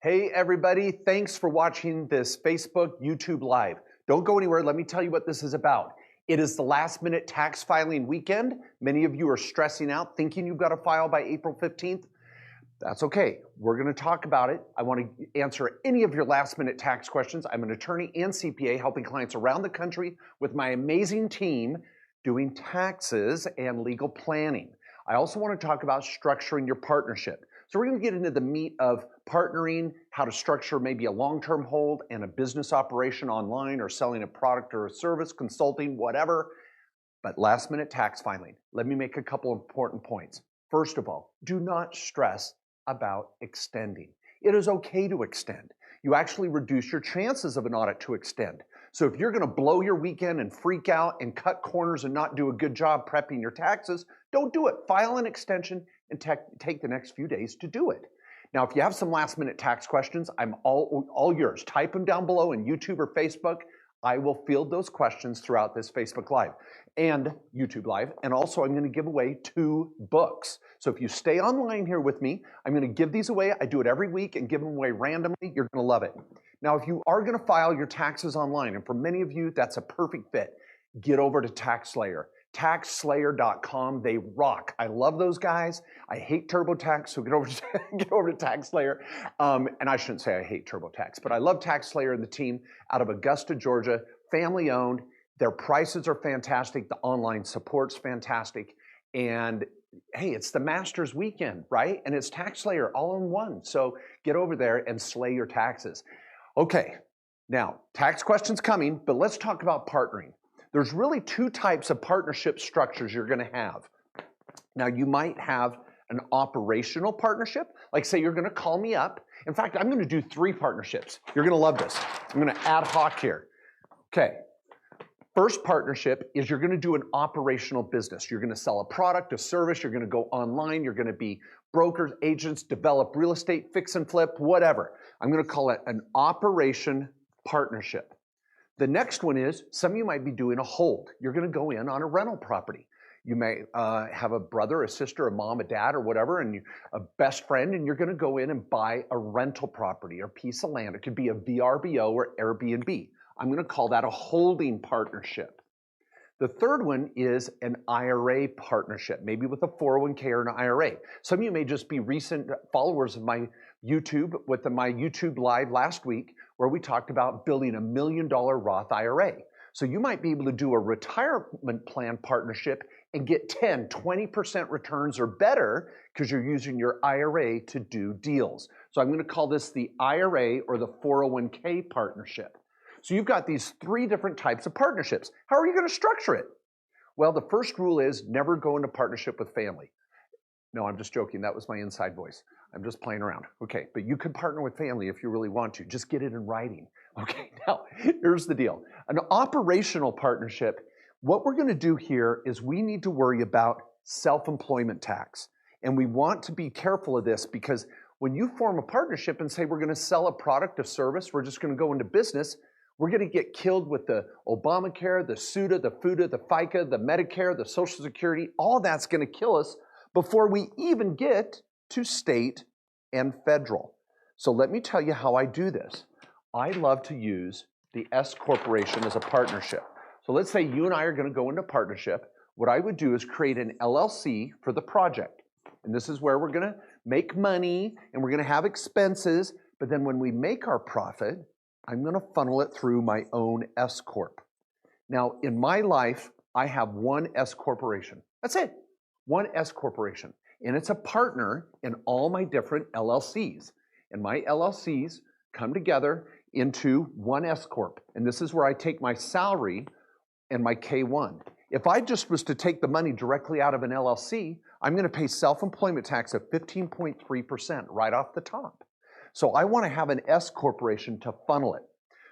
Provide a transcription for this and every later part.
Hey everybody, thanks for watching this Facebook, YouTube Live. Don't go anywhere, let me tell you what this is about. It is the last minute tax filing weekend. Many of you are stressing out, thinking you've got to file by April 15th. That's okay, we're gonna talk about it. I wanna answer any of your last minute tax questions. I'm an attorney and CPA helping clients around the country with my amazing team doing taxes and legal planning. I also wanna talk about structuring your partnership. So we're gonna get into the meat of partnering, how to structure maybe a long-term hold and a business operation online or selling a product or a service, consulting, whatever. But last minute tax filing, let me make a couple important points. First of all, do not stress about extending. It is okay to extend. You actually reduce your chances of an audit to extend. So if you're gonna blow your weekend and freak out and cut corners and not do a good job prepping your taxes, don't do it. File an extension and take the next few days to do it. Now, if you have some last minute tax questions, I'm all yours. Type them down below in YouTube or Facebook. I will field those questions throughout this Facebook Live and YouTube Live. And also I'm gonna give away 2 books. So if you stay online here with me, I'm gonna give these away. I do it every week and give them away randomly. You're gonna love it. Now, if you are gonna file your taxes online, and for many of you, that's a perfect fit, get over to TaxSlayer. TaxSlayer.com, they rock. I love those guys. I hate TurboTax, so get over to TaxSlayer. And I shouldn't say I hate TurboTax, but I love TaxSlayer and the team out of Augusta, Georgia, family owned. Their prices are fantastic. The online support's fantastic. And hey, it's the Masters weekend, right? And it's TaxSlayer all in one. So get over there and slay your taxes. Okay, now tax questions coming, but let's talk about partnering. There's really 2 types of partnership structures you're gonna have. Now you might have an operational partnership, like say you're gonna call me up. In fact, I'm gonna do 3 partnerships. You're gonna love this. I'm gonna ad hoc here. Okay, first partnership is you're gonna do an operational business. You're gonna sell a product, a service, you're gonna go online, you're gonna be brokers, agents, develop real estate, fix and flip, whatever. I'm gonna call it an operation partnership. The next one is, some of you might be doing a hold. You're gonna go in on a rental property. You may have a brother, a sister, a mom, a dad, or whatever, and a best friend, and you're gonna go in and buy a rental property or piece of land. It could be a VRBO or Airbnb. I'm gonna call that a holding partnership. The third one is an IRA partnership, maybe with a 401k or an IRA. Some of you may just be recent followers of my YouTube, with my YouTube Live last week, where we talked about building a $1 million Roth IRA. So you might be able to do a retirement plan partnership and get 10, 20% returns or better because you're using your IRA to do deals. So I'm gonna call this the IRA or the 401k partnership. So you've got these 3 different types of partnerships. How are you gonna structure it? Well, the first rule is never go into partnership with family. No, I'm just joking. That was my inside voice. I'm just playing around. Okay, but you could partner with family if you really want to. Just get it in writing. Okay, now here's the deal. An operational partnership, what we're gonna do here is we need to worry about self-employment tax. And we want to be careful of this because when you form a partnership and say we're gonna sell a product, a service, we're just gonna go into business, we're gonna get killed with the Obamacare, the SUTA, the FUTA, the FICA, the Medicare, the Social Security, all that's gonna kill us before we even get to state and federal. So let me tell you how I do this. I love to use the S corporation as a partnership. So let's say you and I are gonna go into partnership. What I would do is create an LLC for the project. And this is where we're gonna make money and we're gonna have expenses, but then when we make our profit, I'm gonna funnel it through my own S Corp. Now, in my life, I have one S corporation. That's it. One S corporation, and it's a partner in all my different LLCs. And my LLCs come together into one S Corp. And this is where I take my salary and my K-1. If I just was to take the money directly out of an LLC, I'm gonna pay self-employment tax of 15.3% right off the top. So I wanna have an S corporation to funnel it.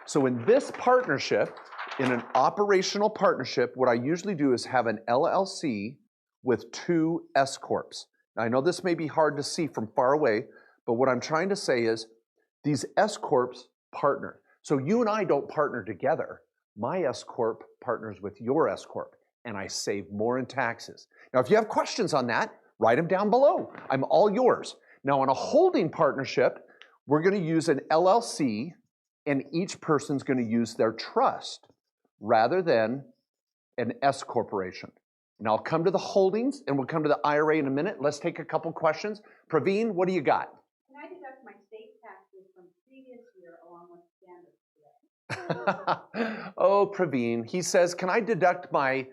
So in this partnership, in an operational partnership, what I usually do is have an LLC with 2 S Corps. Now, I know this may be hard to see from far away, but what I'm trying to say is these S Corps partner. So you and I don't partner together. My S Corp partners with your S Corp, and I save more in taxes. Now, if you have questions on that, write them down below. I'm all yours. Now, in a holding partnership, we're going to use an LLC, and each person's going to use their trust rather than an S corporation. And I'll come to the holdings, and we'll come to the IRA in a minute. Let's take a couple questions. Praveen, what do you got? Can I deduct my state taxes from previous year along with standard today? Oh, Praveen, he says, can I deduct my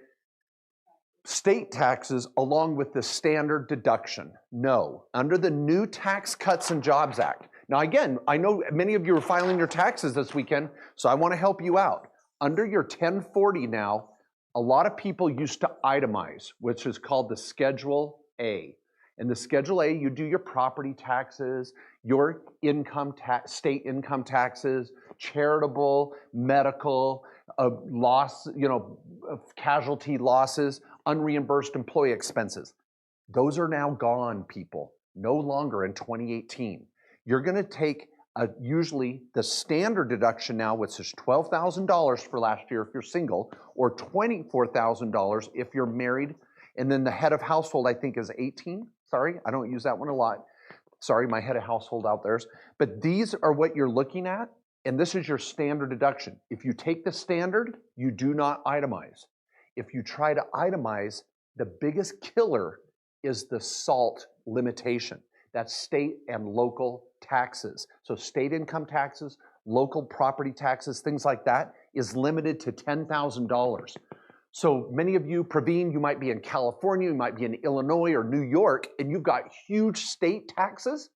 state taxes along with the standard deduction? No. Under the new Tax Cuts and Jobs Act. Now, again, I know many of you are filing your taxes this weekend, so I want to help you out. Under your 1040 now, a lot of people used to itemize, which is called the Schedule A. In the Schedule A, you do your property taxes, your income tax, state income taxes, charitable, medical, loss, casualty losses, unreimbursed employee expenses. Those are now gone, people. No longer in 2018. You're going to take usually the standard deduction now, which is $12,000 for last year if you're single, or $24,000 if you're married, and then the head of household I think is 18. Sorry, I don't use that one a lot. Sorry, my head of household out there. But these are what you're looking at, and this is your standard deduction. If you take the standard, you do not itemize. If you try to itemize, the biggest killer is the SALT limitation. That's state and local taxes. So state income taxes, local property taxes, things like that is limited to $10,000. So many of you, Praveen, you might be in California, you might be in Illinois or New York, and you've got huge state taxes.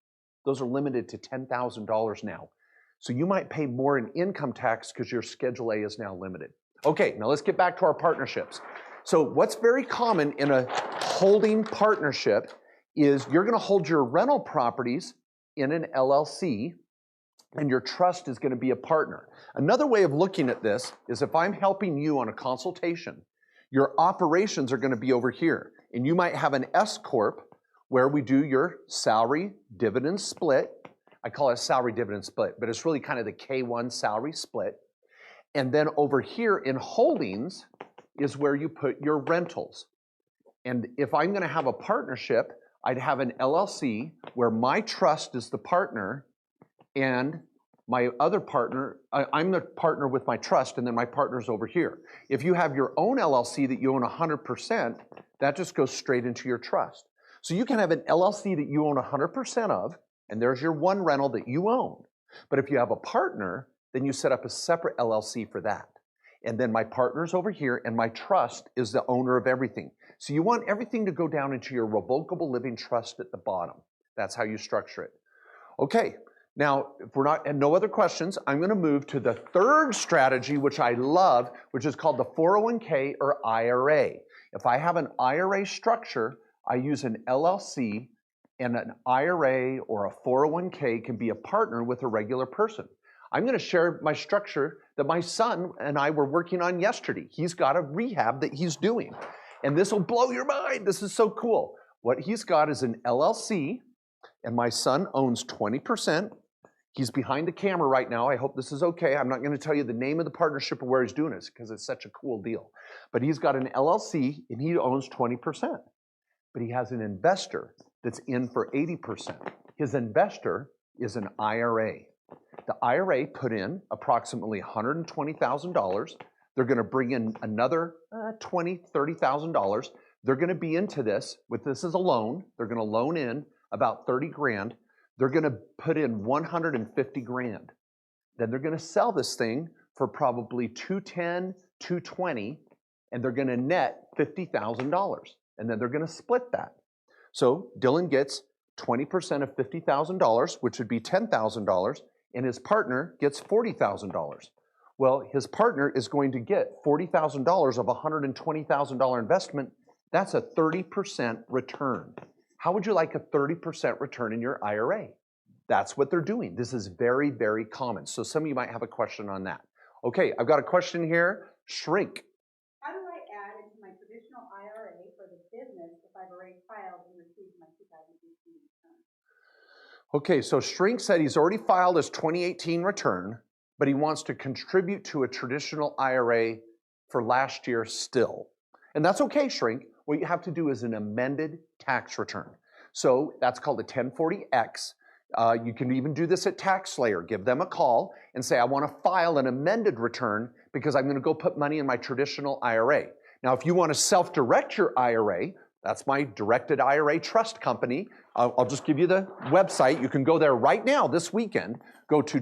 Those are limited to $10,000 now. So you might pay more in income tax because your Schedule A is now limited. Okay, now let's get back to our partnerships. So what's very common in a holding partnership is you're going to hold your rental properties in an LLC, and your trust is going to be a partner. Another way of looking at this is if I'm helping you on a consultation, your operations are going to be over here, and you might have an S Corp where we do your salary dividend split. I call it a salary dividend split, but it's really kind of the K1 salary split. And then over here in holdings is where you put your rentals. And if I'm going to have a partnership, I'd have an LLC where my trust is the partner and my other partner, I'm the partner with my trust, and then my partner's over here. If you have your own LLC that you own 100%, that just goes straight into your trust. So you can have an LLC that you own 100% of, and there's your one rental that you own. But if you have a partner, then you set up a separate LLC for that. And then my partner's over here, and my trust is the owner of everything. So you want everything to go down into your revocable living trust at the bottom. That's how you structure it. Okay, now, if we're not, and no other questions, I'm going to move to the third strategy, which I love, which is called the 401k or IRA. If I have an IRA structure, I use an LLC, and an IRA or a 401k can be a partner with a regular person. I'm going to share my structure that my son and I were working on yesterday. He's got a rehab that he's doing. And this will blow your mind. This is so cool. What he's got is an LLC, and my son owns 20%. He's behind the camera right now. I hope this is okay. I'm not going to tell you the name of the partnership or where he's doing this because it's such a cool deal. But he's got an LLC, and he owns 20%. But he has an investor that's in for 80%. His investor is an IRA. The IRA put in approximately $120,000. They're going to bring in another $20,000, $30,000. They're going to be into this as a loan. They're going to loan in about 30 grand. They're going to put in 150 grand. Then they're going to sell this thing for probably $210,000, $220,000, and they're going to net $50,000. And then they're going to split that. So Dylan gets 20% of $50,000, which would be $10,000, and his partner gets $40,000. Well, his partner is going to get $40,000 of a $120,000 investment. That's a 30% return. How would you like a 30% return in your IRA? That's what they're doing. This is very, very common. So some of you might have a question on that. Okay, I've got a question here. Shrink. How do I add into my traditional IRA for the business if I've already filed and received my 2018 return? Okay, so Shrink said he's already filed his 2018 return, but he wants to contribute to a traditional IRA for last year still. And that's okay, Shrink. What you have to do is an amended tax return. So that's called a 1040X. You can even do this at TaxSlayer. Give them a call and say, I want to file an amended return because I'm going to go put money in my traditional IRA. Now, if you want to self-direct your IRA, that's my directed IRA trust company. I'll just give you the website. You can go there right now this weekend. Go to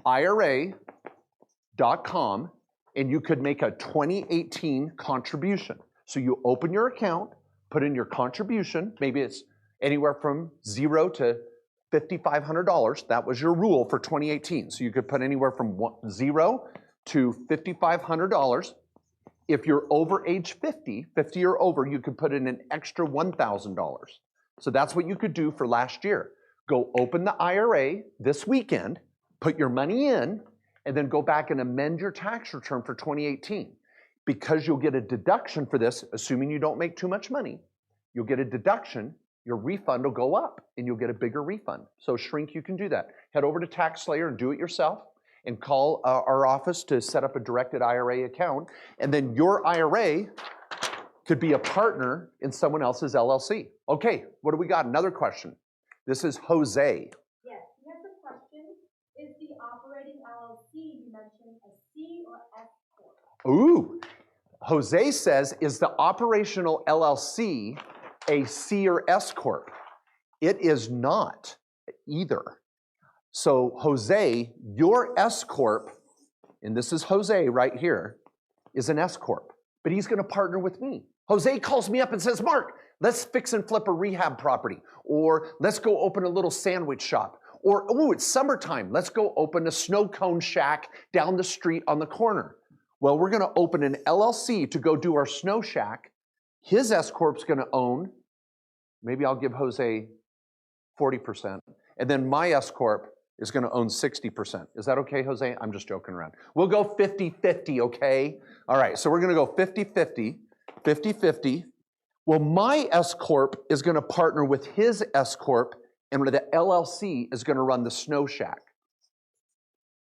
directedira.com and you could make a 2018 contribution. So you open your account, put in your contribution. Maybe it's anywhere from $0 to $5,500. That was your rule for 2018. So you could put anywhere from $0 to $5,500. If you're over age 50 or over, you could put in an extra $1,000. So that's what you could do for last year. Go open the IRA this weekend, put your money in, and then go back and amend your tax return for 2018. Because you'll get a deduction for this, assuming you don't make too much money, you'll get a deduction, your refund will go up, and you'll get a bigger refund. So Shrink, you can do that. Head over to TaxSlayer and do it yourself, and call our office to set up a directed IRA account, and then your IRA could be a partner in someone else's LLC. Okay, what do we got? Another question. This is Jose. Yes, he has a question. Is the operating LLC you mentioned a C or S corp? Ooh, Jose says, is the operational LLC a C or S corp? It is not either. So Jose, your S corp, and this is Jose right here, is an S corp, but he's going to partner with me. Jose calls me up and says, Mark, let's fix and flip a rehab property, or let's go open a little sandwich shop, or, oh, it's summertime, let's go open a snow cone shack down the street on the corner. Well, we're going to open an LLC to go do our snow shack. His S corp's going to own, maybe I'll give Jose 40%, and then my S corp is going to own 60%. Is that okay, Jose? I'm just joking around. We'll go 50-50, okay? All right, so we're going to go 50-50, 50-50. Well, my S corp is going to partner with his S corp, and the LLC is going to run the snow shack.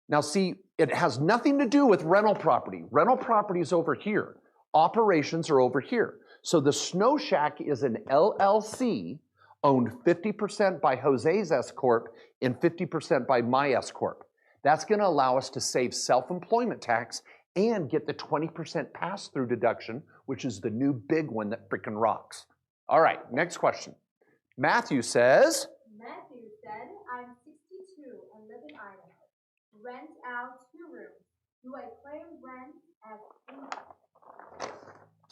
Now, see, it has nothing to do with rental property. Rental property is over here. Operations are over here. So the snow shack is an LLC owned 50% by Jose's S corp and 50% by my S corp. That's going to allow us to save self-employment tax and get the 20% pass-through deduction, which is the new big one that freaking rocks. All right, next question. Matthew says, Matthew said, I'm 62 and live in Idaho. Rent out 2 rooms. Do I claim rent as income?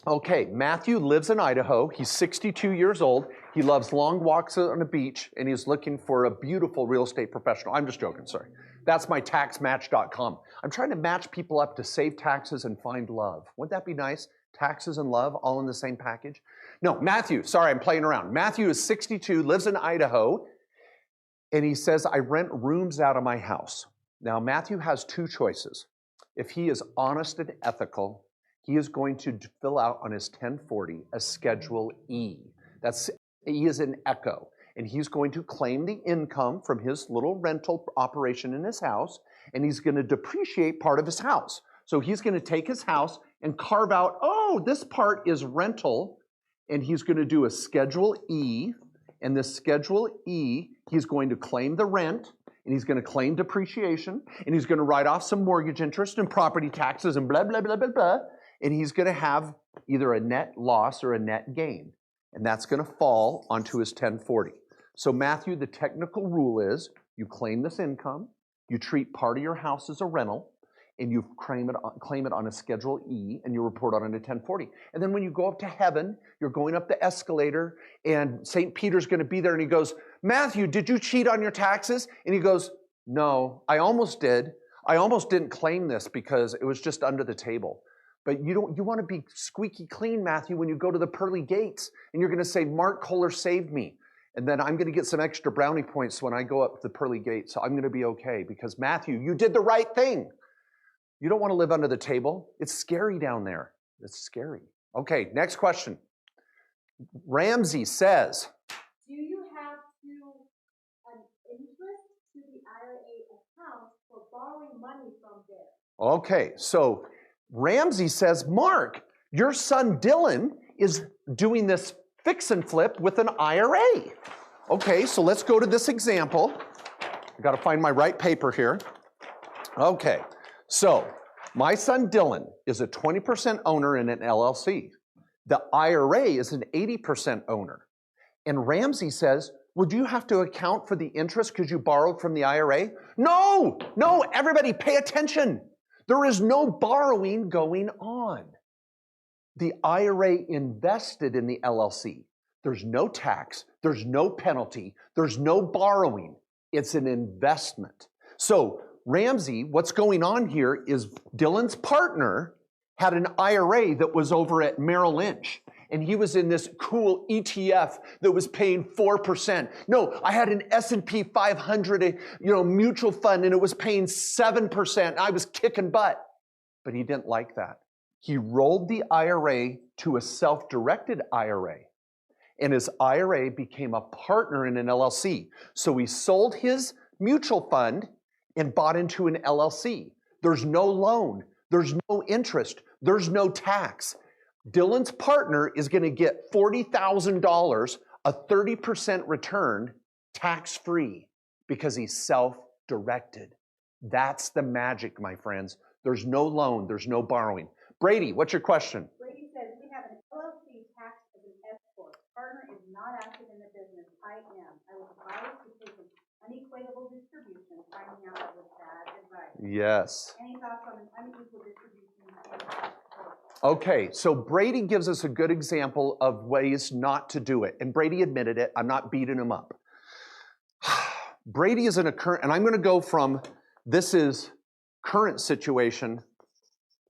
okay, Matthew lives in Idaho. He's 62 years old. He loves long walks on the beach, and he's looking for a beautiful real estate professional. I'm just joking, sorry. That's my taxmatch.com. I'm trying to match people up to save taxes and find love. Wouldn't that be nice? Taxes and love all in the same package? No, Matthew, sorry, I'm playing around. Matthew is 62, lives in Idaho, and he says, I rent rooms out of my house. Now, Matthew has 2 choices. If he is honest and ethical, he is going to fill out on his 1040 a Schedule E. E is in Echo. And he's going to claim the income from his little rental operation in his house, and he's going to depreciate part of his house. So he's going to take his house and carve out, oh, this part is rental, and he's going to do a Schedule E, and this Schedule E, he's going to claim the rent, and he's going to claim depreciation, and he's going to write off some mortgage interest and property taxes and blah, blah, blah, blah, blah, and he's going to have either a net loss or a net gain, and that's going to fall onto his 1040. So Matthew, the technical rule is you claim this income, you treat part of your house as a rental, and you claim it on a Schedule E, and you report on it a 1040. And then when you go up to heaven, you're going up the escalator, and St. Peter's going to be there, and he goes, Matthew, did you cheat on your taxes? And he goes, no, I almost did. I almost didn't claim this because it was just under the table. But you want to be squeaky clean, Matthew, when you go to the pearly gates, and you're going to say, Mark Kohler saved me. And then I'm going to get some extra brownie points when I go up the pearly gates, so I'm going to be okay because, Matthew, you did the right thing. You don't want to live under the table. It's scary down there. It's scary. Okay, next question. Ramsey says, do you have an interest to the IRA account for borrowing money from there? Okay, so Ramsey says, Mark, your son Dylan is doing this fix and flip with an IRA. Okay, so let's go to this example. I gotta find my right paper here. Okay, so my son Dylan is a 20% owner in an LLC. The IRA is an 80% owner. And Ramsey says, would you have to account for the interest because you borrowed from the IRA? No, no, everybody pay attention. There is no borrowing going on. The IRA invested in the LLC. There's no tax, there's no penalty, there's no borrowing. It's an investment. So Ramsey, what's going on here is Dylan's partner had an IRA that was over at Merrill Lynch. And he was in this cool ETF that was paying 4%. No, I had an S&P 500, mutual fund, and it was paying 7%. I was kicking butt. But he didn't like that. He rolled the IRA to a self-directed IRA. And his IRA became a partner in an LLC. So he sold his mutual fund and bought into an LLC. There's no loan. There's no interest. There's no tax. Dylan's partner is going to get $40,000, a 30% return, tax-free, because he's self-directed. That's the magic, my friends. There's no loan. There's no borrowing. Brady, what's your question? Brady says, we have an LLC taxed as an S corp. Partner is not active in the business. I am. I was advised to take an unequatable distribution, finding out it was bad advice. Yes. Any thoughts on an unequal distribution in S corp? Okay, so Brady gives us a good example of ways not to do it. And Brady admitted it. I'm not beating him up. Brady is in a current, and I'm going to go from this is current situation,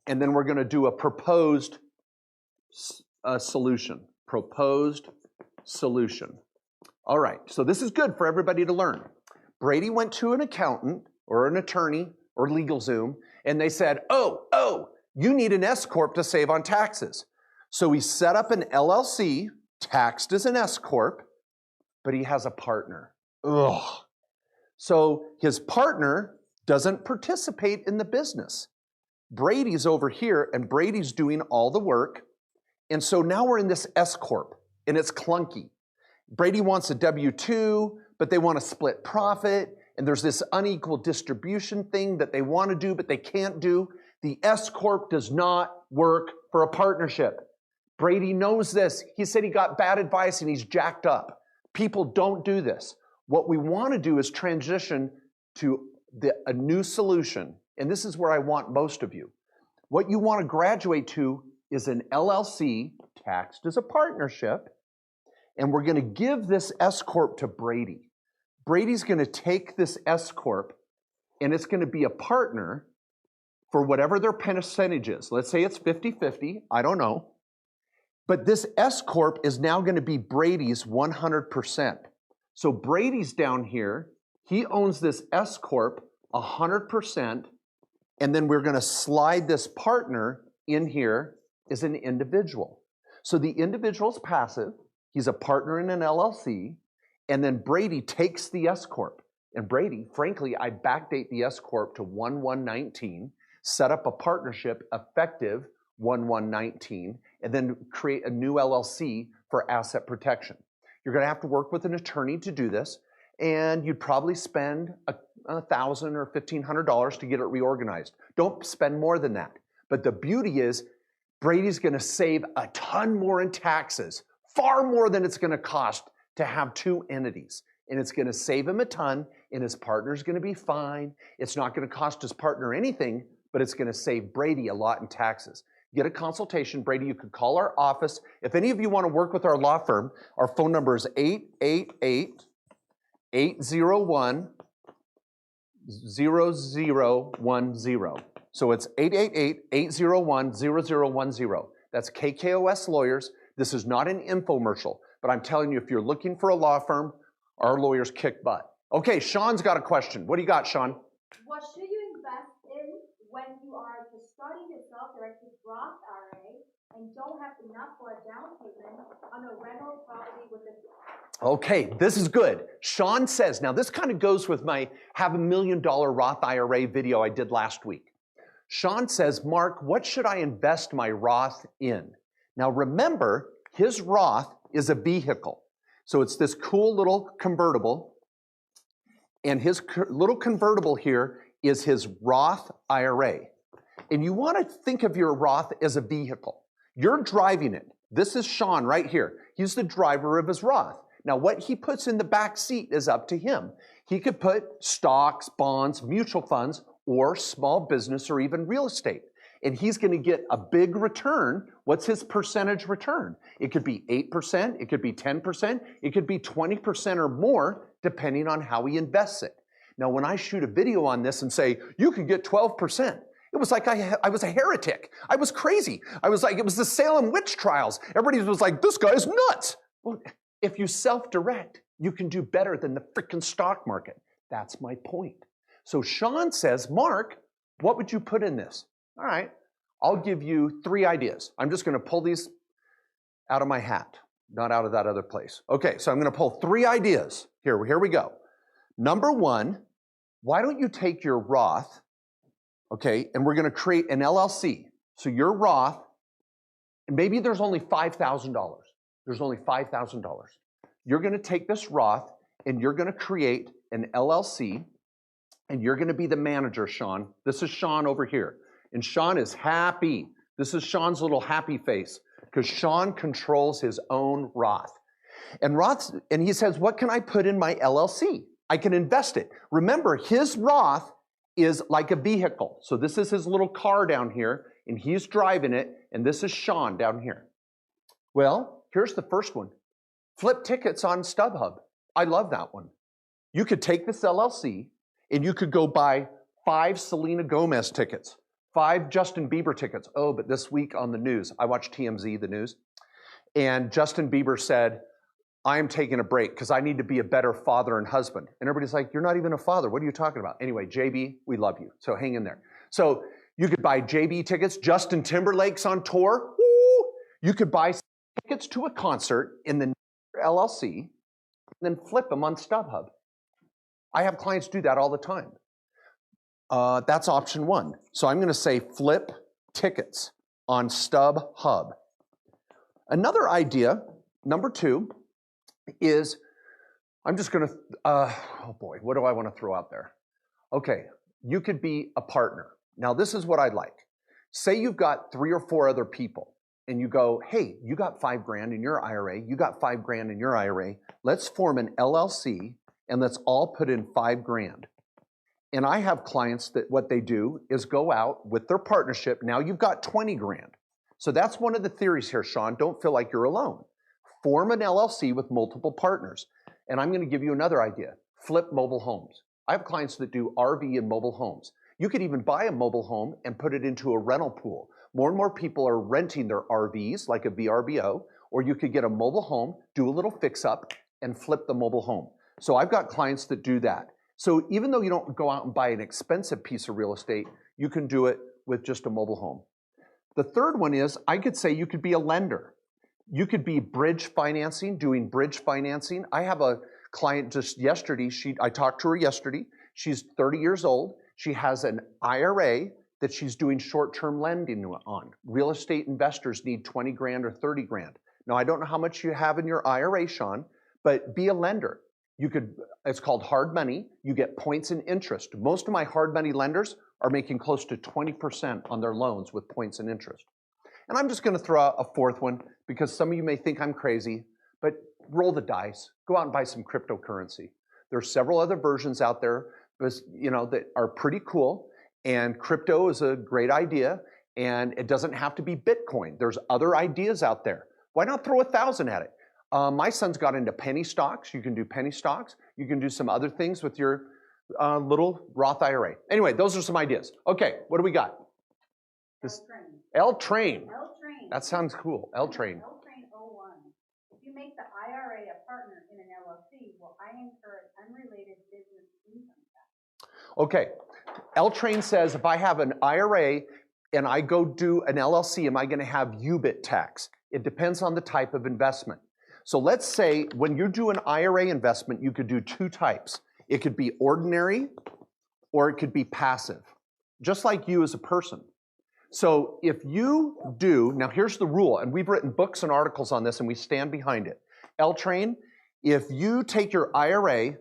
and then we're going to do a proposed solution. Proposed solution. All right, so this is good for everybody to learn. Brady went to an accountant or an attorney or LegalZoom, and they said, oh, you need an S corp to save on taxes. So he set up an LLC, taxed as an S corp, but he has a partner. Ugh. So his partner doesn't participate in the business. Brady's over here, and Brady's doing all the work. And so now we're in this S corp, and it's clunky. Brady wants a W-2, but they want to split profit, and there's this unequal distribution thing that they want to do, but they can't do. The S corp does not work for a partnership. Brady knows this. He said he got bad advice and he's jacked up. People don't do this. What we want to do is transition to a new solution, and this is where I want most of you. What you want to graduate to is an LLC taxed as a partnership, and we're going to give this S corp to Brady. Brady's going to take this S corp, and it's going to be a partner for whatever their percentage is. Let's say it's 50-50, I don't know. But this S corp is now going to be Brady's 100%. So Brady's down here, he owns this S corp 100%, and then we're going to slide this partner in here as an individual. So the individual's passive, he's a partner in an LLC, and then Brady takes the S corp. And Brady, frankly, I backdate the S corp to 1/1/19, set up a partnership effective 1/1/19, and then create a new LLC for asset protection. You're going to have to work with an attorney to do this, and you'd probably spend $1,000 or $1,500 to get it reorganized. Don't spend more than that. But the beauty is, Brady's going to save a ton more in taxes, far more than it's going to cost to have two entities. And it's going to save him a ton, and his partner's going to be fine. It's not going to cost his partner anything, but it's going to save Brady a lot in taxes. Get a consultation. Brady, you could call our office. If any of you want to work with our law firm, our phone number is 888-801-0010. So it's 888-801-0010. That's KKOS Lawyers. This is not an infomercial, but I'm telling you, if you're looking for a law firm, our lawyers kick butt. Okay, Sean's got a question. What do you got, Sean? What should you invest in when you are just starting your self-directed Roth IRA and don't have enough for a down payment on a rental property with a... Okay, this is good. Sean says, now this kind of goes with my Have $1 Million Roth IRA video I did last week. Sean says, Mark, what should I invest my Roth in? Now remember, his Roth is a vehicle. So it's this cool little convertible, and his little convertible here is his Roth IRA. And you want to think of your Roth as a vehicle. You're driving it. This is Shawn right here. He's the driver of his Roth. Now, what he puts in the back seat is up to him. He could put stocks, bonds, mutual funds, or small business, or even real estate. And he's going to get a big return. What's his percentage return? It could be 8%, it could be 10%, it could be 20% or more, depending on how he invests it. Now, when I shoot a video on this and say, you can get 12%, it was like I was a heretic. I was crazy. I was like, it was the Salem witch trials. Everybody was like, this guy's nuts. Well, if you self-direct, you can do better than the freaking stock market. That's my point. So Shawn says, Mark, what would you put in this? All right, I'll give you 3 ideas. I'm just going to pull these out of my hat, not out of that other place. Okay, so I'm going to pull 3 ideas. Here we go. Number 1, why don't you take your Roth, okay, and we're going to create an LLC. So your Roth, and maybe there's only $5,000. There's only $5,000. You're going to take this Roth and you're going to create an LLC, and you're going to be the manager, Shawn. This is Shawn over here. And Shawn is happy. This is Shawn's little happy face because Shawn controls his own Roth. And he says, what can I put in my LLC? I can invest it. Remember, his Roth is like a vehicle. So this is his little car down here, and he's driving it, and this is Shawn down here. Well, here's the first one. Flip tickets on StubHub. I love that one. You could take this LLC, and you could go buy 5 Selena Gomez tickets, 5 Justin Bieber tickets. Oh, but this week on the news, I watched TMZ, the news, and Justin Bieber said, I am taking a break because I need to be a better father and husband. And everybody's like, you're not even a father. What are you talking about? Anyway, JB, we love you. So hang in there. So you could buy JB tickets. Justin Timberlake's on tour. Woo! You could buy tickets to a concert in the LLC and then flip them on StubHub. I have clients do that all the time. That's option 1. So I'm going to say flip tickets on StubHub. Another idea, number 2, is I'm just going to, oh boy, what do I want to throw out there? Okay, you could be a partner. Now, this is what I'd like. Say you've got 3 or 4 other people, and you go, hey, you got $5,000 in your IRA, you got $5,000 in your IRA. Let's form an LLC, and let's all put in $5,000. And I have clients that what they do is go out with their partnership. Now you've got $20,000. So that's one of the theories here, Shawn. Don't feel like you're alone. Form an LLC with multiple partners. And I'm going to give you another idea. Flip mobile homes. I have clients that do RV and mobile homes. You could even buy a mobile home and put it into a rental pool. More and more people are renting their RVs, like a VRBO, or you could get a mobile home, do a little fix-up, and flip the mobile home. So I've got clients that do that. So even though you don't go out and buy an expensive piece of real estate, you can do it with just a mobile home. The third one is, I could say you could be a lender. You could be bridge financing, doing bridge financing. I have a client just yesterday, I talked to her yesterday. She's 30 years old. She has an IRA that she's doing short-term lending on. Real estate investors need $20,000 or $30,000. Now, I don't know how much you have in your IRA, Shawn, but be a lender. It's called hard money. You get points and interest. Most of my hard money lenders are making close to 20% on their loans with points and interest. And I'm just going to throw out a 4th one because some of you may think I'm crazy, but roll the dice. Go out and buy some cryptocurrency. There are several other versions out there, that are pretty cool, and crypto is a great idea, and it doesn't have to be Bitcoin. There's other ideas out there. Why not throw 1,000 at it? My son's got into penny stocks. You can do penny stocks. You can do some other things with your little Roth IRA. Anyway, those are some ideas. Okay, what do we got? Ltrain. That sounds cool. Ltrain. Ltrain 01. If you make the IRA a partner in an LLC, will I incur an unrelated business income tax? Okay. Ltrain says if I have an IRA and I go do an LLC, am I going to have UBIT tax? It depends on the type of investment. So let's say when you do an IRA investment, you could do 2 types. It could be ordinary or it could be passive, just like you as a person. So if you do, now here's the rule, and we've written books and articles on this and we stand behind it. Ltrain, If you take your IRA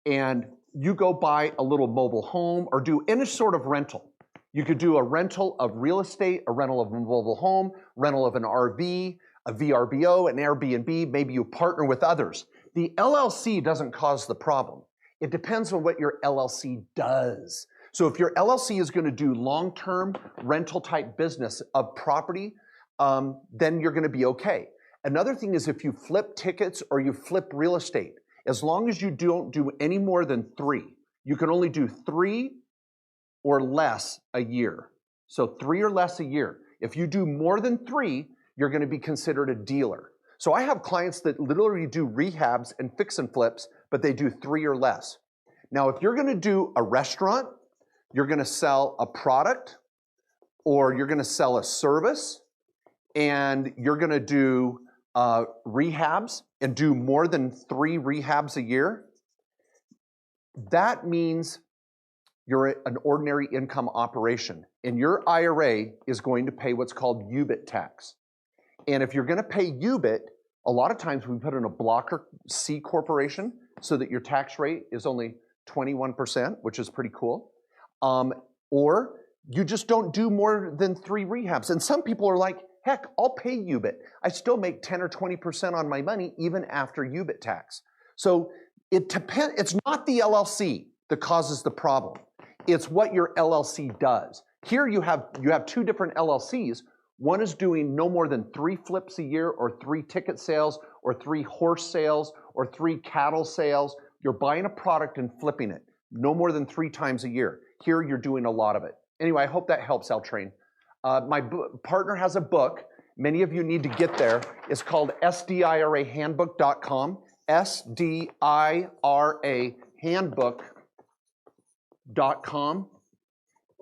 and you go buy a little mobile home or do any sort of rental, you could do a rental of real estate, a rental of a mobile home, rental of an RV, a VRBO, an Airbnb, maybe you partner with others. The LLC doesn't cause the problem. It depends on what your LLC does. So if your LLC is going to do long-term rental type business of property, then you're going to be okay. Another thing is if you flip tickets or you flip real estate, as long as you don't do any more than 3, you can only do 3 or less a year. So 3 or less a year. If you do more than 3, you're going to be considered a dealer. So I have clients that literally do rehabs and fix and flips, but they do 3 or less. Now, if you're going to do a restaurant, you're going to sell a product, or you're going to sell a service, and you're going to do rehabs and do more than 3 rehabs a year, that means you're an ordinary income operation, and your IRA is going to pay what's called UBIT tax. And if you're going to pay UBIT, a lot of times we put in a blocker C corporation so that your tax rate is only 21%, which is pretty cool. Or you just don't do more than 3 rehabs. And some people are like, heck, I'll pay UBIT. I still make 10 or 20% on my money even after UBIT tax. So it depends. It's not the LLC that causes the problem. It's what your LLC does. Here you have 2 different LLCs. One is doing no more than 3 flips a year, or 3 ticket sales, or 3 horse sales, or 3 cattle sales. You're buying a product and flipping it no more than 3 times a year. Here you're doing a lot of it. Anyway, I hope that helps, Ltrain. My partner has a book. Many of you need to get there. It's called SDIRAhandbook.com, SDIRAhandbook.com.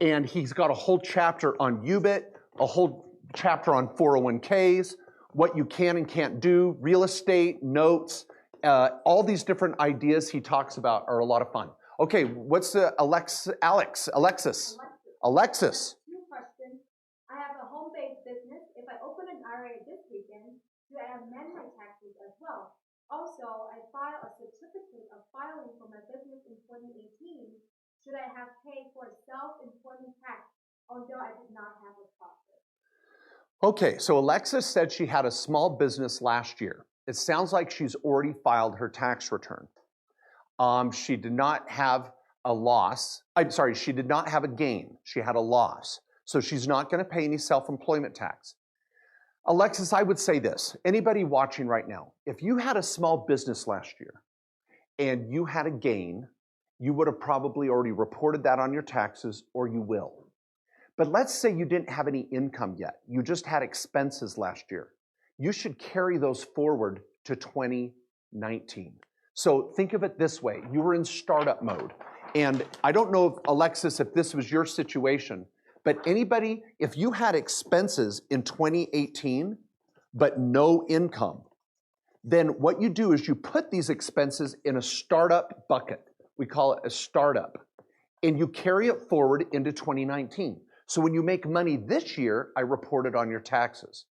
And he's got a whole chapter on UBIT, a whole chapter on 401ks, what you can and can't do, real estate, notes, all these different ideas he talks about are a lot of fun. Okay, what's the Alexis? Alexis. Two questions. I have a home-based business. If I open an IRA this weekend, do I amend my taxes as well? Also, I file a certificate of filing for my business in 2018. Should I have paid for self-employment tax, although I did not have a profit? Okay, so Alexis said she had a small business last year. It sounds like she's already filed her tax return. She did not have a loss. She did not have a gain. She had a loss. So she's not going to pay any self-employment tax. Alexis, I would say this. Anybody watching right now, if you had a small business last year and you had a gain, you would have probably already reported that on your taxes, or you will. But let's say you didn't have any income yet. You just had expenses last year. You should carry those forward to 2019. So think of it this way. You were in startup mode. And I don't know, Alexis, if this was your situation, but anybody, if you had expenses in 2018, but no income, then what you do is you put these expenses in a startup bucket. We call it a startup. And you carry it forward into 2019. So when you make money this year, I report it on your taxes.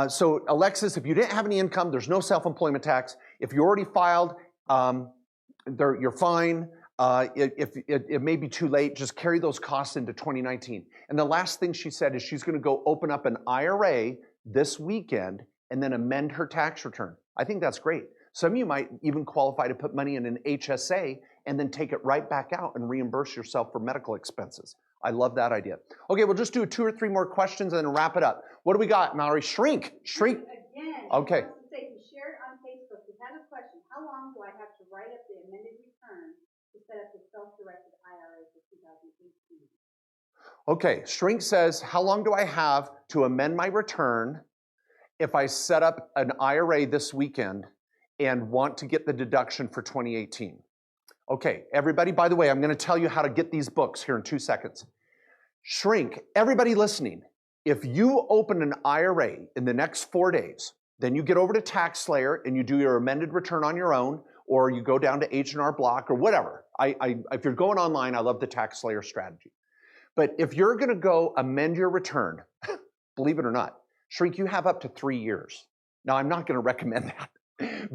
So Alexis, if you didn't have any income, there's no self-employment tax. If you already filed, you're fine. It may be too late. Just carry those costs into 2019. And the last thing she said is she's going to go open up an IRA this weekend and then amend her tax return. I think that's great. Some of you might even qualify to put money in an HSA and then take it right back out and reimburse yourself for medical expenses. I love that idea. Okay, we'll just do 2 or 3 more questions and then wrap it up. What do we got, Mallory? Shrink. Again. Okay. To say, he shared on Facebook. He had a question. How long do I have to write up the amended return to set up the self-directed IRA for 2018? Okay, Shrink says, how long do I have to amend my return if I set up an IRA this weekend and want to get the deduction for 2018? Okay, everybody, by the way, I'm going to tell you how to get these books here in 2 seconds. Shrink, everybody listening, if you open an IRA in the next 4 days, then you get over to TaxSlayer and you do your amended return on your own, or you go down to H&R Block or whatever. If you're going online, I love the TaxSlayer strategy. But if you're going to go amend your return, believe it or not, Shrink, you have up to 3 years. Now, I'm not going to recommend that.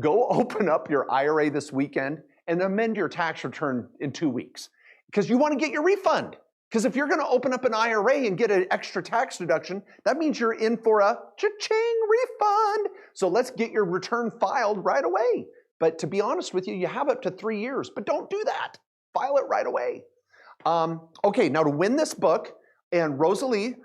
Go open up your IRA this weekend and amend your tax return in 2 weeks because you want to get your refund. Because if you're going to open up an IRA and get an extra tax deduction, that means you're in for a cha-ching refund. So let's get your return filed right away. But to be honest with you, you have up to 3 years, but don't do that. File it right away. Okay, now to win this book, and Rosalie,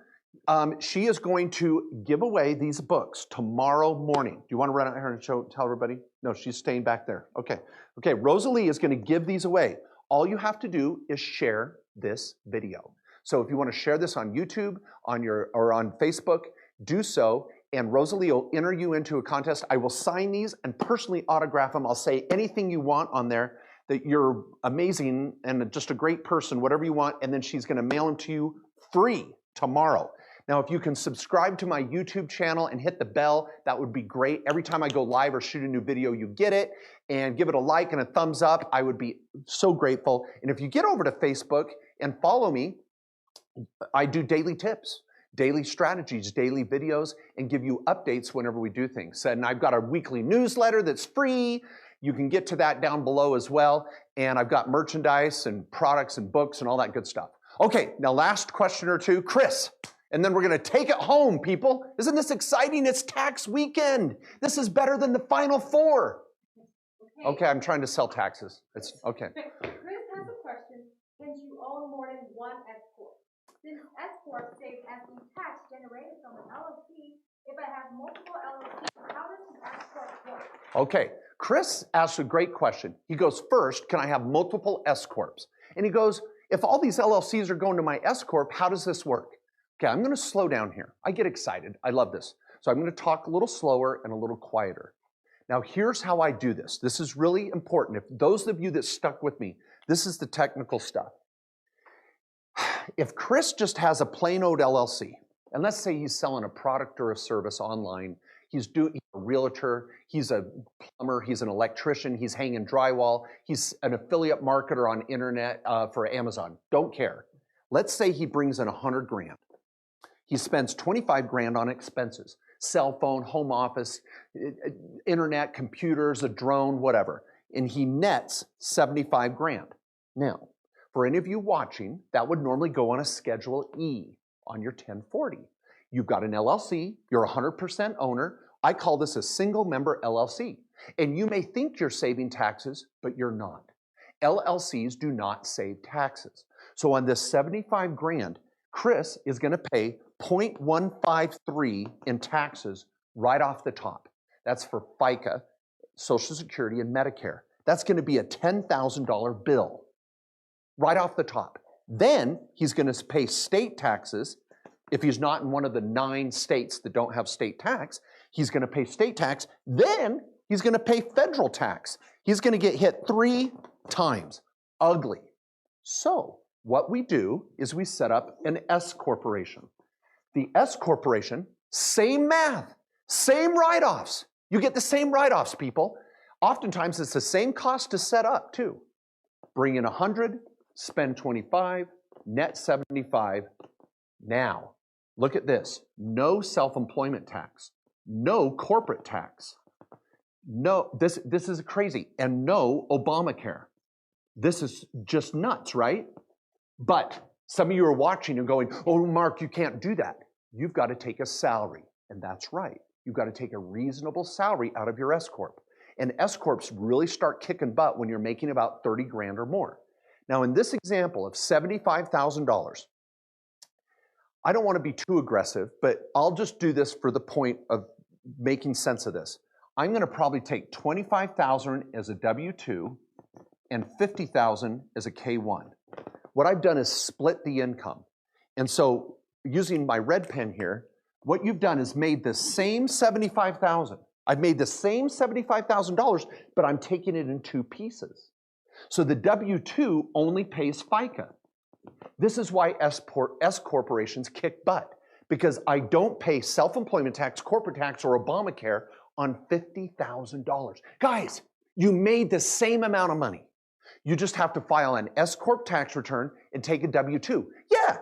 she is going to give away these books tomorrow morning. Do you want to run out here and tell everybody? No, she's staying back there. Okay. Okay, Rosalie is going to give these away. All you have to do is share this video. So if you want to share this on YouTube, or on Facebook, do so, and Rosalie will enter you into a contest. I will sign these and personally autograph them. I'll say anything you want on there, that you're amazing and just a great person, whatever you want, and then she's going to mail them to you free tomorrow. Now, if you can subscribe to my YouTube channel and hit the bell, that would be great. Every time I go live or shoot a new video, you get it. And give it a like and a thumbs up. I would be so grateful. And if you get over to Facebook and follow me, I do daily tips, daily strategies, daily videos, and give you updates whenever we do things. And I've got a weekly newsletter that's free. You can get to that down below as well. And I've got merchandise and products and books and all that good stuff. Okay, now last question or two. Chris. And then we're going to take it home, people. Isn't this exciting? It's tax weekend. This is better than the Final Four. Okay, I'm trying to sell taxes. It's okay. Chris has a question. Can you own more than one S-corp? Since S-corp saves as the tax generated from an LLC, if I have multiple LLCs, how does the S-corp work? Okay, Chris asked a great question. He goes, first, can I have multiple S-corps? And he goes, if all these LLCs are going to my S-corp, how does this work? Okay, I'm going to slow down here. I get excited. I love this. So I'm going to talk a little slower and a little quieter. Now, here's how I do this. This is really important. If those of you that stuck with me, this is the technical stuff. If Chris just has a plain old LLC, and let's say he's selling a product or a service online, he's a realtor, he's a plumber, he's an electrician, he's hanging drywall, he's an affiliate marketer on internet for Amazon. Don't care. Let's say he brings in 100 grand. He spends 25 grand on expenses, cell phone, home office, internet, computers, a drone, whatever. And he nets 75 grand. Now, for any of you watching, that would normally go on a Schedule E on your 1040. You've got an LLC, you're 100% owner. I call this a single member LLC. And you may think you're saving taxes, but you're not. LLCs do not save taxes. So on this 75 grand, Chris is going to pay 0.153 in taxes right off the top. That's for FICA, Social Security, and Medicare. That's going to be a $10,000 bill right off the top. Then he's going to pay state taxes. If he's not in one of the 9 states that don't have state tax, he's going to pay state tax. Then he's going to pay federal tax. He's going to get hit 3 times. Ugly. So what we do is we set up an S corporation. The S corporation, same math, same write-offs. You get the same write-offs, people. Oftentimes it's the same cost to set up too. Bring in 100, spend 25, net 75. Now, look at this. No self-employment tax, no corporate tax. No, this is crazy. And no Obamacare. This is just nuts, right? But some of you are watching and going, oh, Mark, you can't do that. You've got to take a salary. And that's right. You've got to take a reasonable salary out of your S-corp. And S-corps really start kicking butt when you're making about 30 grand or more. Now, in this example of $75,000, I don't want to be too aggressive, but I'll just do this for the point of making sense of this. I'm going to probably take $25,000 as a W-2 and $50,000 as a K-1. What I've done is split the income. And so using my red pen here, what you've done is made the same $75,000. I've made the same $75,000, but I'm taking it in 2 pieces. So the W-2 only pays FICA. This is why S corporations kick butt, because I don't pay self-employment tax, corporate tax, or Obamacare on $50,000. Guys, you made the same amount of money. You just have to file an S-Corp tax return and take a W-2. Yeah,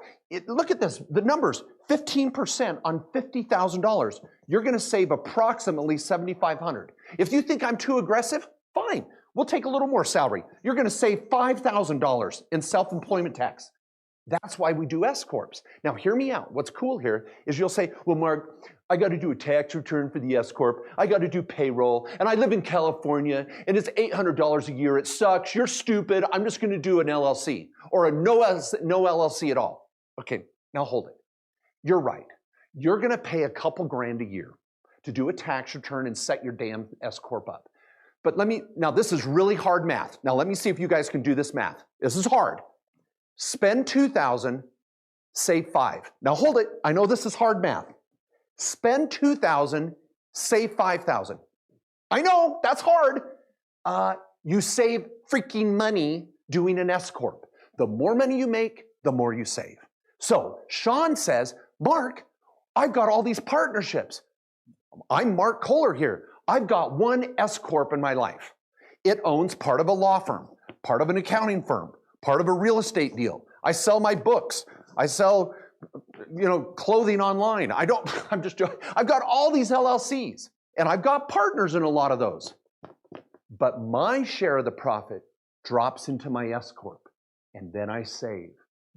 look at this, the numbers, 15% on $50,000. You're gonna save approximately $7,500. If you think I'm too aggressive, fine, we'll take a little more salary. You're gonna save $5,000 in self-employment tax. That's why we do S-Corps. Now hear me out. What's cool here is you'll say, well, Mark, I got to do a tax return for the S-Corp. I got to do payroll, and I live in California, and it's $800 a year. It sucks. You're stupid. I'm just going to do an LLC or a no LLC at all. Okay, now hold it. You're right. You're going to pay a couple grand a year to do a tax return and set your damn S-Corp up. But now this is really hard math. Now let me see if you guys can do this math. This is hard. Spend $2,000, save $5,000. Now hold it. I know this is hard math. Spend $2,000, save $5,000. I know, that's hard. You save freaking money doing an S-Corp. The more money you make, the more you save. So Sean says, Mark, I've got all these partnerships. I'm Mark Kohler here. I've got one S-Corp in my life. It owns part of a law firm, part of an accounting firm, part of a real estate deal. I sell my books. I sell clothing online. I'm just joking. I've got all these LLCs and I've got partners in a lot of those. But my share of the profit drops into my S-Corp and then I save.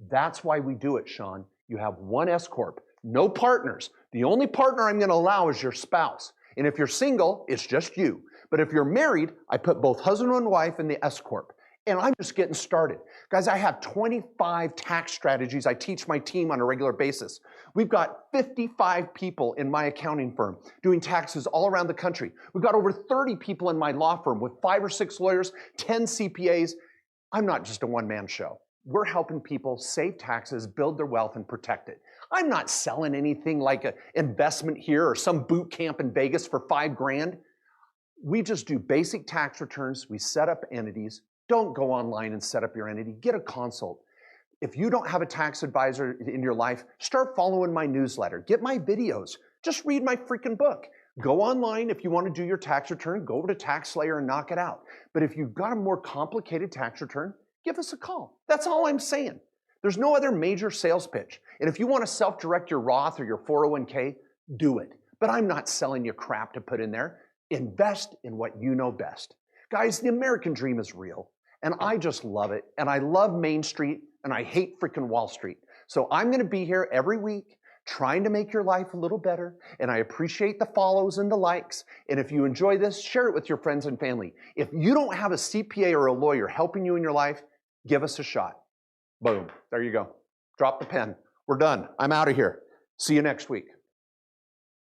That's why we do it, Sean. You have one S-Corp, no partners. The only partner I'm going to allow is your spouse. And if you're single, it's just you. But if you're married, I put both husband and wife in the S-Corp. And I'm just getting started. Guys, I have 25 tax strategies I teach my team on a regular basis. We've got 55 people in my accounting firm doing taxes all around the country. We've got over 30 people in my law firm with 5 or 6 lawyers, 10 CPAs. I'm not just a one-man show. We're helping people save taxes, build their wealth, and protect it. I'm not selling anything like an investment here or some boot camp in Vegas for $5 grand. We just do basic tax returns. We set up entities. Don't go online and set up your entity. Get a consult. If you don't have a tax advisor in your life, start following my newsletter. Get my videos. Just read my freaking book. Go online if you want to do your tax return. Go over to TaxSlayer and knock it out. But if you've got a more complicated tax return, give us a call. That's all I'm saying. There's no other major sales pitch. And if you want to self-direct your Roth or your 401k, do it. But I'm not selling you crap to put in there. Invest in what you know best. Guys, the American dream is real. And I just love it. And I love Main Street, and I hate freaking Wall Street. So I'm going to be here every week trying to make your life a little better. And I appreciate the follows and the likes. And if you enjoy this, share it with your friends and family. If you don't have a CPA or a lawyer helping you in your life, give us a shot. Boom. There you go. Drop the pen. We're done. I'm out of here. See you next week.